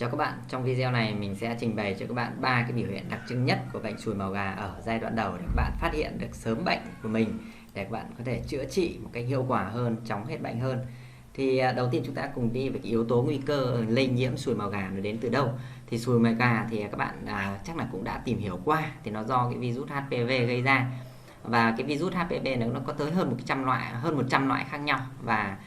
Chào các bạn, trong video này mình sẽ trình bày cho các bạn 3 cái biểu hiện đặc trưng nhất của bệnh sùi màu gà ở giai đoạn đầu để các bạn phát hiện được sớm bệnh của mình để các bạn có thể chữa trị một cách hiệu quả hơn, chóng hết bệnh hơn. Thì đầu tiên chúng ta cùng đi về cái yếu tố nguy cơ lây nhiễm sùi màu gà nó đến từ đâu. Thì sùi màu gà thì các bạn chắc là cũng đã tìm hiểu qua, thì nó do cái virus HPV gây ra. Và cái virus HPV nó có tới hơn 100 loại khác nhau, và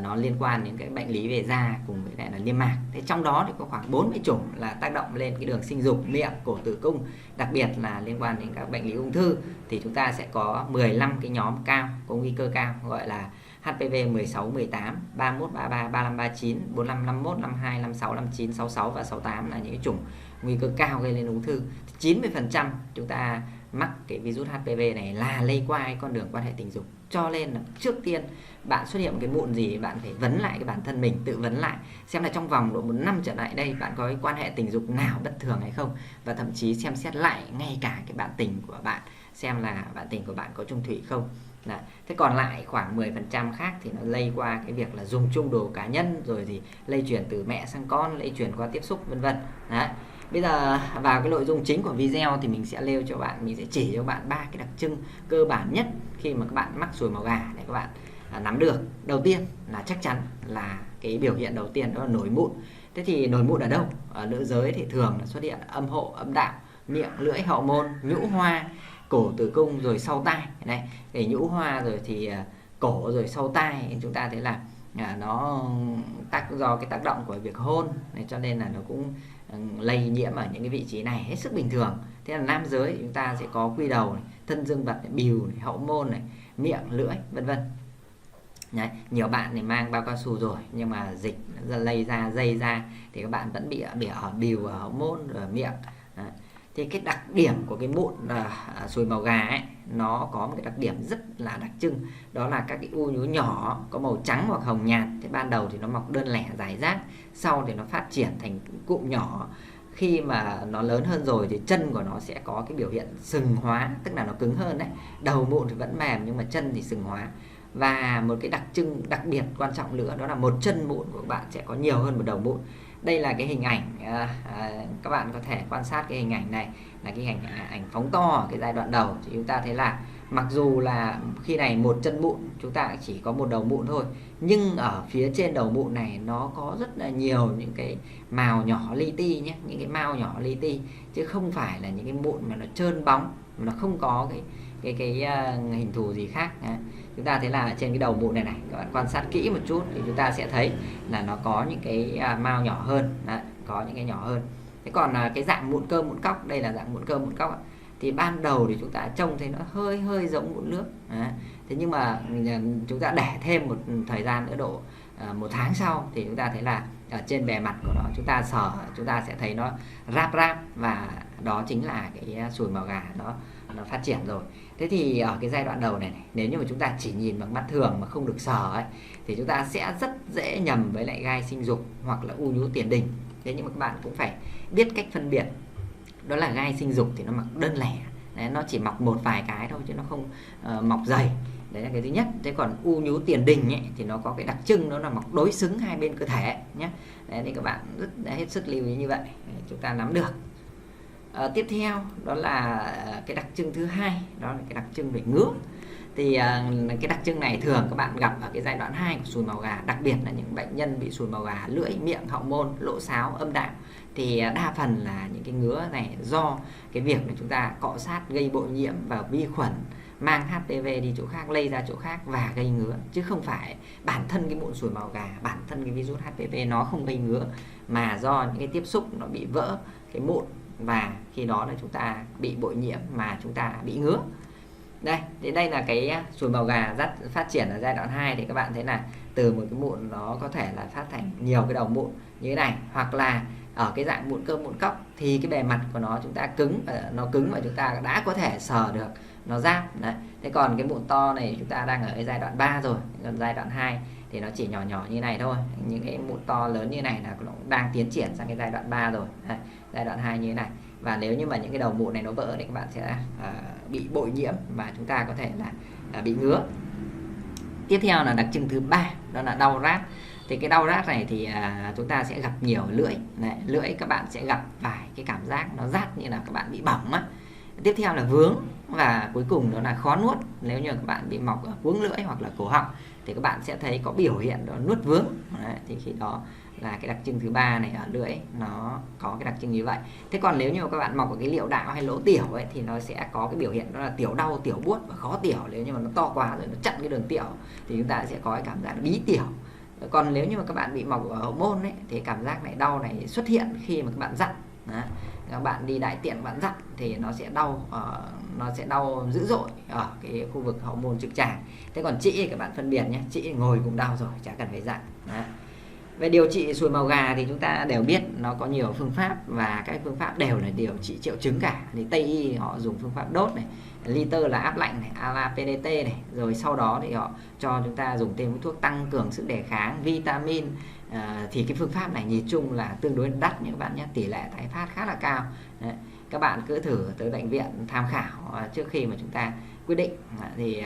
nó liên quan đến cái bệnh lý về da cùng với lại là niêm mạc. Thế trong đó thì có khoảng 40 chủng là tác động lên cái đường sinh dục, miệng, cổ, tử cung, đặc biệt là liên quan đến các bệnh lý ung thư. Thì chúng ta sẽ có 15 cái nhóm cao có nguy cơ cao, gọi là HPV 16, 18, 31, 33, 35, 39, 45, 51, 52, 56, 59, 66 và 68 là những cái chủng nguy cơ cao gây lên ung thư. 90% chúng ta mắc cái virus HPV này là lây qua cái con đường quan hệ tình dục. Cho nên là trước tiên bạn xuất hiện một cái mụn gì, bạn phải vấn lại cái bản thân mình, tự vấn lại xem là trong vòng độ 1 năm trở lại đây bạn có cái quan hệ tình dục nào bất thường hay không, và thậm chí xem xét lại ngay cả cái bạn tình của bạn, xem là bạn tình của bạn có chung thủy không. Đấy. Thế còn lại khoảng 10% khác thì nó lây qua cái việc là dùng chung đồ cá nhân, rồi thì lây truyền từ mẹ sang con, lây truyền qua tiếp xúc vân vân. Đấy. Bây giờ vào cái nội dung chính của video thì mình sẽ nêu cho bạn, mình sẽ chỉ cho bạn 3 cái đặc trưng cơ bản nhất khi mà các bạn mắc sùi màu gà để các bạn nắm được. Đầu tiên là chắc chắn là cái biểu hiện đầu tiên đó là nổi mụn. Thế thì nổi mụn ở đâu? Ở nữ giới thì thường là xuất hiện âm hộ, âm đạo, miệng, lưỡi, hậu môn, nhũ hoa, cổ, tử cung, rồi sau tai. Này, để nhũ hoa rồi thì cổ, rồi sau tai, chúng ta thấy là nó do cái tác động của việc hôn này, cho nên là nó cũng lây nhiễm ở những cái vị trí này hết sức bình thường. Thế là nam giới chúng ta sẽ có quy đầu này, thân dương vật này, bìu này, hậu môn này, miệng, lưỡi vân vân. Đấy, nhiều bạn thì mang bao cao su rồi nhưng mà dịch lây ra, dây ra thì các bạn vẫn bị ở bìu, ở hậu môn, ở miệng. Đấy. Thì cái đặc điểm của cái mụn sùi màu gà ấy, nó có một cái đặc điểm rất là đặc trưng, đó là các cái u nhú nhỏ có màu trắng hoặc hồng nhạt. Thì ban đầu thì nó mọc đơn lẻ rải rác, sau thì nó phát triển thành cụm nhỏ. Khi mà nó lớn hơn rồi thì chân của nó sẽ có cái biểu hiện sừng hóa, tức là nó cứng hơn đấy. Đầu mụn thì vẫn mềm nhưng mà chân thì sừng hóa. Và một cái đặc trưng đặc biệt quan trọng nữa, đó là một chân mụn của các bạn sẽ có nhiều hơn một đầu mụn. Đây là cái hình ảnh, các bạn có thể quan sát cái hình ảnh này, là cái ảnh phóng to ở cái giai đoạn đầu. Thì chúng ta thấy là mặc dù là khi này một chân mụn chúng ta chỉ có một đầu mụn thôi, nhưng ở phía trên đầu mụn này nó có rất là nhiều những cái mào nhỏ li ti nhé, những cái mao nhỏ li ti, chứ không phải là những cái mụn mà nó trơn bóng, nó không có cái hình thù gì khác. Chúng ta thấy là trên cái đầu mụn này các bạn quan sát kỹ một chút thì chúng ta sẽ thấy là nó có những cái mao nhỏ hơn. Đấy, có những cái nhỏ hơn. Thế còn cái dạng mụn cơ mụn cóc, đây là dạng mụn cơ mụn cóc, thì ban đầu thì chúng ta trông thấy nó hơi giống mụn nước. Đấy. Thế nhưng mà chúng ta để thêm một thời gian nữa, độ 1 tháng sau, thì chúng ta thấy là ở trên bề mặt của nó chúng ta sờ, chúng ta sẽ thấy nó ráp, và đó chính là cái sùi màu gà nó phát triển rồi. Thế thì ở cái giai đoạn đầu này, nếu như mà chúng ta chỉ nhìn bằng mắt thường mà không được sờ ấy, thì chúng ta sẽ rất dễ nhầm với lại gai sinh dục hoặc là u nhú tiền đình. Thế nhưng mà các bạn cũng phải biết cách phân biệt, đó là gai sinh dục thì nó mọc đơn lẻ. Đấy, nó chỉ mọc một vài cái thôi chứ nó không mọc dày. Đấy là cái thứ nhất. Thế còn u nhú tiền đình ấy, thì nó có cái đặc trưng đó là mọc đối xứng hai bên cơ thể nhé. Đấy, thì các bạn hết sức lưu ý như vậy để chúng ta nắm được. Tiếp theo đó là cái đặc trưng thứ hai, đó là cái đặc trưng về ngứa. Thì cái đặc trưng này thường các bạn gặp ở cái giai đoạn 2 của sùi màu gà, đặc biệt là những bệnh nhân bị sùi màu gà lưỡi, miệng, hậu môn, lỗ sáo, âm đạo. Thì đa phần là những cái ngứa này do cái việc là chúng ta cọ sát gây bội nhiễm và vi khuẩn mang HPV đi chỗ khác, lây ra chỗ khác và gây ngứa, chứ không phải bản thân cái mụn sùi màu gà, bản thân cái virus HPV nó không gây ngứa, mà do những cái tiếp xúc nó bị vỡ cái mụn, và khi đó là chúng ta bị bội nhiễm mà chúng ta bị ngứa. Đây, đến đây là cái sùi màu gà phát triển ở giai đoạn 2. Thì các bạn thấy là từ một cái mụn nó có thể là phát thành nhiều cái đầu mụn như thế này, hoặc là ở cái dạng mụn cơ mụn cóc thì cái bề mặt của nó chúng ta cứng, nó cứng và chúng ta đã có thể sờ được, nó giáp. Đấy. Thế còn cái mụn to này chúng ta đang ở cái giai đoạn 3 rồi, còn giai đoạn 2 thì nó chỉ nhỏ nhỏ như này thôi. Những cái mụn to lớn như này là nó cũng đang tiến triển sang cái giai đoạn 3 rồi. Đấy, giai đoạn 2 như thế này. Và nếu như mà những cái đầu mụn này nó vỡ thì các bạn sẽ bị bội nhiễm và chúng ta có thể là bị ngứa. Tiếp theo là đặc trưng thứ 3, đó là đau rát. Thì cái đau rát này thì chúng ta sẽ gặp nhiều lưỡi. Đấy, lưỡi các bạn sẽ gặp phải cái cảm giác nó rát như là các bạn bị bỏng á. Tiếp theo là vướng, và cuối cùng đó là khó nuốt. Nếu như các bạn bị mọc ở cuống lưỡi hoặc là cổ họng thì các bạn sẽ thấy có biểu hiện đó nuốt vướng. Đấy, thì khi đó là cái đặc trưng thứ ba này, ở lưỡi nó có cái đặc trưng như vậy. Thế còn nếu như các bạn mọc ở cái niệu đạo hay lỗ tiểu ấy thì nó sẽ có cái biểu hiện đó là tiểu đau, tiểu buốt và khó tiểu. Nếu như mà nó to quá rồi nó chặn cái đường tiểu thì chúng ta sẽ có cái cảm giác bí tiểu. Còn nếu như mà các bạn bị mọc ở hậu môn ấy, thì cảm giác này đau này xuất hiện khi mà các bạn dặn. Các bạn đi đại tiện bạn dặn thì nó sẽ đau dữ dội ở cái khu vực hậu môn trực tràng. Thế còn trĩ các bạn phân biệt nhé, trĩ ngồi cũng đau rồi, chả cần phải dặn. Về điều trị sùi màu gà thì chúng ta đều biết nó có nhiều phương pháp, và các phương pháp đều là điều trị triệu chứng cả. Thì Tây y họ dùng phương pháp đốt này, Liter là áp lạnh này, ALA PDT này, rồi sau đó thì họ cho chúng ta dùng thêm thuốc tăng cường sức đề kháng, vitamin. Thì cái phương pháp này nhìn chung là tương đối đắt nha các bạn nhé, tỷ lệ tái phát khá là cao. Đấy, các bạn cứ thử tới bệnh viện tham khảo trước khi mà chúng ta quyết định. Thì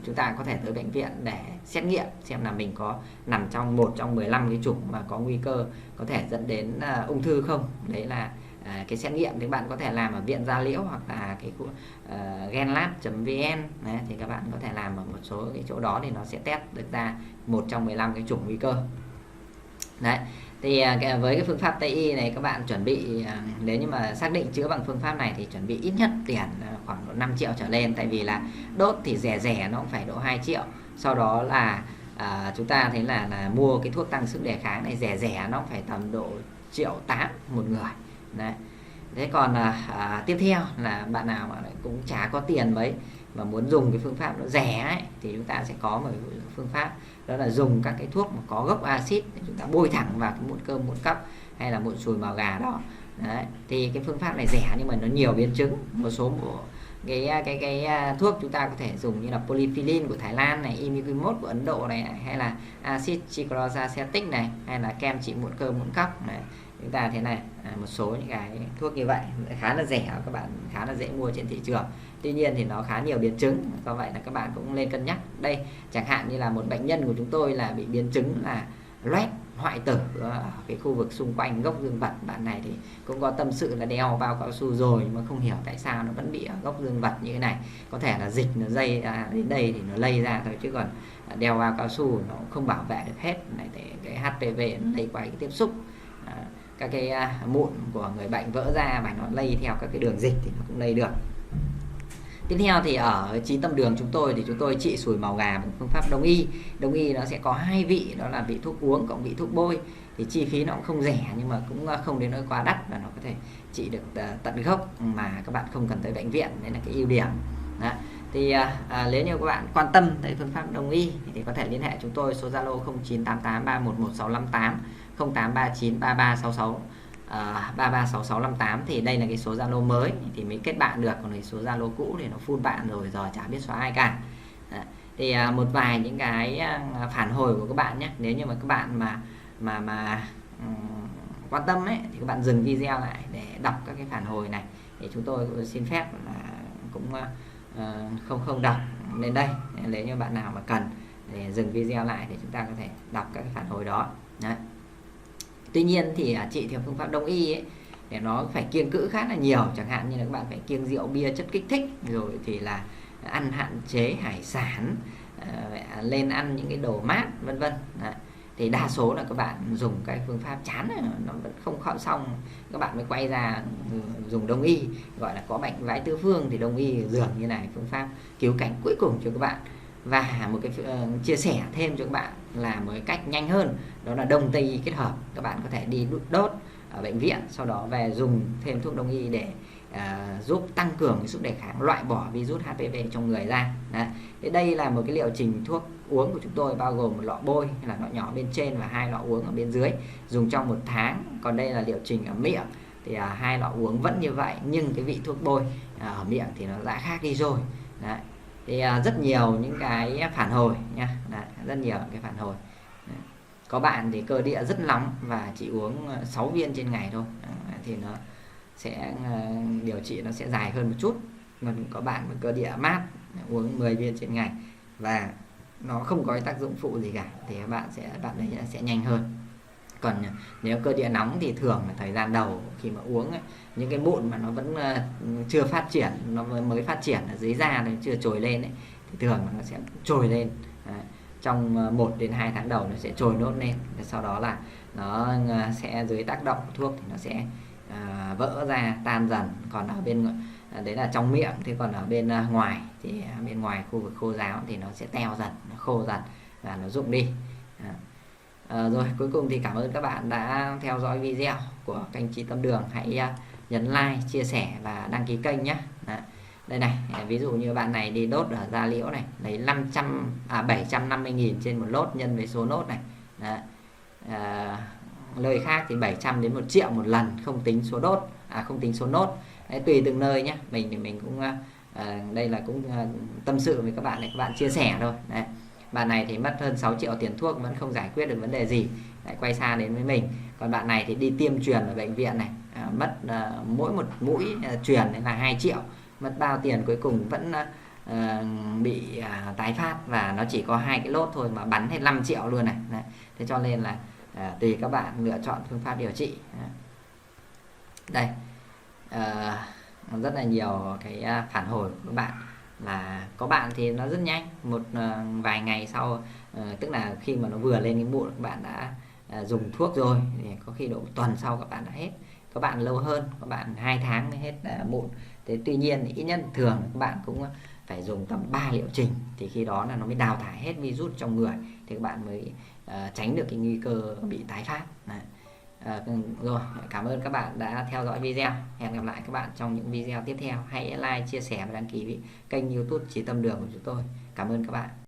chúng ta có thể tới bệnh viện để xét nghiệm xem là mình có nằm trong một trong 15 cái chủng mà có nguy cơ có thể dẫn đến ung thư không. Đấy là cái xét nghiệm thì các bạn có thể làm ở viện Gia Liễu hoặc là cái genlab.vn. Thì các bạn có thể làm ở một số cái chỗ đó thì nó sẽ test được ra một trong 15 cái chủng nguy cơ. Đấy, thì với cái phương pháp Tây y này các bạn chuẩn bị, nếu như mà xác định chữa bằng phương pháp này thì chuẩn bị ít nhất tiền khoảng độ 5 triệu trở lên. Tại vì là đốt thì rẻ nó cũng phải độ 2 triệu. Sau đó là chúng ta thấy là mua cái thuốc tăng sức đề kháng này rẻ nó cũng phải tầm độ 1,8 triệu một người. Đấy. Thế còn tiếp theo là bạn nào mà cũng chả có tiền mấy mà muốn dùng cái phương pháp nó rẻ ấy, thì chúng ta sẽ có một phương pháp đó là dùng các cái thuốc mà có gốc axit để chúng ta bôi thẳng vào cái mụn cơm, mụn cóc hay là mụn sùi màu gà đó. Đấy, thì cái phương pháp này rẻ nhưng mà nó nhiều biến chứng. Một số cái thuốc chúng ta có thể dùng như là polyphilin của Thái Lan này, imiquimod của Ấn Độ này, hay là axit chiclosacetic này, hay là kem trị mụn cơm, mụn cóc này. Chúng ta thế này, một số những cái thuốc như vậy khá là rẻ, các bạn khá là dễ mua trên thị trường. Tuy nhiên thì nó khá nhiều biến chứng, do vậy là các bạn cũng lên cân nhắc. Đây chẳng hạn như là một bệnh nhân của chúng tôi là bị biến chứng là loét hoại tử ở cái khu vực xung quanh gốc dương vật. Bạn này thì cũng có tâm sự là đeo bao cao su rồi nhưng mà không hiểu tại sao nó vẫn bị ở gốc dương vật như thế này. Có thể là dịch nó dây đến đây thì nó lây ra thôi, chứ còn đeo bao cao su nó không bảo vệ được hết này, để cái HPV nó lây qua cái tiếp xúc. Các cái mụn của người bệnh vỡ ra và nó lây theo các cái đường dịch thì nó cũng lây được. Tiếp theo thì ở Chí Tâm Đường chúng tôi thì chúng tôi trị sùi màu gà bằng phương pháp đông y. Đông y nó sẽ có hai vị, đó là vị thuốc uống cộng vị thuốc bôi. Thì chi phí nó cũng không rẻ nhưng mà cũng không đến nỗi quá đắt, và nó có thể trị được tận gốc mà các bạn không cần tới bệnh viện. Đấy là cái ưu điểm. Đó. Thì nếu như các bạn quan tâm tới phương pháp đông y thì có thể liên hệ chúng tôi, số Zalo 0988311658, 08393366 336658. Thì đây là cái số Zalo mới thì mới kết bạn được, còn cái số Zalo cũ thì nó full bạn rồi, giờ chả biết xóa ai cả. Thì một vài những cái phản hồi của các bạn nhé. Nếu như mà các bạn mà quan tâm ấy thì các bạn dừng video lại để đọc các cái phản hồi này, thì chúng tôi cũng xin phép là cũng không đọc lên đây. Nếu như bạn nào mà cần để dừng video lại thì chúng ta có thể đọc các cái phản hồi đó. Đấy. Tuy nhiên thì trị theo phương pháp đông y ấy, để nó phải kiêng cữ khá là nhiều. Chẳng hạn như là các bạn phải kiêng rượu bia chất kích thích, rồi thì là ăn hạn chế hải sản, lên ăn những cái đồ mát vân vân. Thì đa số là các bạn dùng cái phương pháp chán này, nó vẫn không xong, các bạn mới quay ra dùng đông y, gọi là có bệnh vãi tứ phương. Thì đông y dường như này, phương pháp cứu cánh cuối cùng cho các bạn. Và một cái chia sẻ thêm cho các bạn là một cái cách nhanh hơn, đó là đông tây y kết hợp. Các bạn có thể đi đốt ở bệnh viện, sau đó về dùng thêm thuốc đông y để giúp tăng cường cái sức đề kháng, loại bỏ virus HPV trong người ra. Đấy. Thì đây là một cái liệu trình thuốc uống của chúng tôi, bao gồm một lọ bôi là lọ nhỏ bên trên và 2 lọ uống ở bên dưới, dùng trong 1 tháng. Còn đây là liệu trình ở miệng, thì 2 lọ uống vẫn như vậy, nhưng cái vị thuốc bôi ở miệng thì nó đã khác đi rồi. Đấy. Thì rất nhiều những cái phản hồi nha. Đấy, rất nhiều cái phản hồi. Đấy. Có bạn thì cơ địa rất nóng và chỉ uống 6 viên trên ngày thôi. Đấy, thì nó sẽ điều trị nó sẽ dài hơn một chút. Còn có bạn cơ địa mát uống 10 viên trên ngày và nó không có cái tác dụng phụ gì cả thì bạn đấy sẽ nhanh hơn. Còn nếu cơ địa nóng thì thường là thời gian đầu khi mà uống ấy, những cái mụn mà nó vẫn chưa phát triển, nó mới phát triển ở dưới da nó chưa trồi lên ấy, thì thường là nó sẽ trồi lên. Đấy. Trong 1 đến 2 tháng đầu nó sẽ trồi nốt lên, sau đó là nó sẽ dưới tác động của thuốc thì nó sẽ vỡ ra, tan dần. Còn ở bên đấy là trong miệng, thế còn ở bên ngoài thì bên ngoài khu vực khô ráo thì nó sẽ teo dần, nó khô dần và nó rụng đi. Rồi cuối cùng thì cảm ơn các bạn đã theo dõi video của kênh Trí Tâm Đường. Hãy nhấn like, chia sẻ và đăng ký kênh nhé. Đây này, ví dụ như bạn này đi đốt ở da liễu này, lấy 750.000 trên một lốt nhân với số nốt này. Nơi khác thì 700 đến 1 triệu một lần, không tính số đốt, không tính số nốt. Đấy, tùy từng nơi nhé. Mình cũng đây là cũng tâm sự với các bạn này, các bạn chia sẻ thôi. Đấy. Bạn này thì mất hơn 6 triệu tiền thuốc vẫn không giải quyết được vấn đề gì, lại quay xa đến với mình. Còn bạn này thì đi tiêm truyền ở bệnh viện này, mất mỗi một mũi truyền là 2 triệu, mất bao tiền, cuối cùng vẫn bị tái phát, và nó chỉ có 2 cái lốt thôi mà bắn hết 5 triệu luôn này. Đấy. Thế cho nên là tùy các bạn lựa chọn phương pháp điều trị. Đây, rất là nhiều cái phản hồi của các bạn là có bạn thì nó rất nhanh, một vài ngày sau, tức là khi mà nó vừa lên cái mụn các bạn đã dùng thuốc rồi, thì có khi độ 1 tuần sau các bạn đã hết. Các bạn lâu hơn, các bạn 2 tháng mới hết mụn. Thế tuy nhiên ít nhất thường các bạn cũng phải dùng tầm 3 liệu trình thì khi đó là nó mới đào thải hết virus trong người, thì các bạn mới tránh được cái nguy cơ bị tái phát. Đấy. Rồi, cảm ơn các bạn đã theo dõi video. Hẹn gặp lại các bạn trong những video tiếp theo. Hãy like, chia sẻ và đăng ký kênh YouTube Trí Tâm Đường của chúng tôi. Cảm ơn các bạn.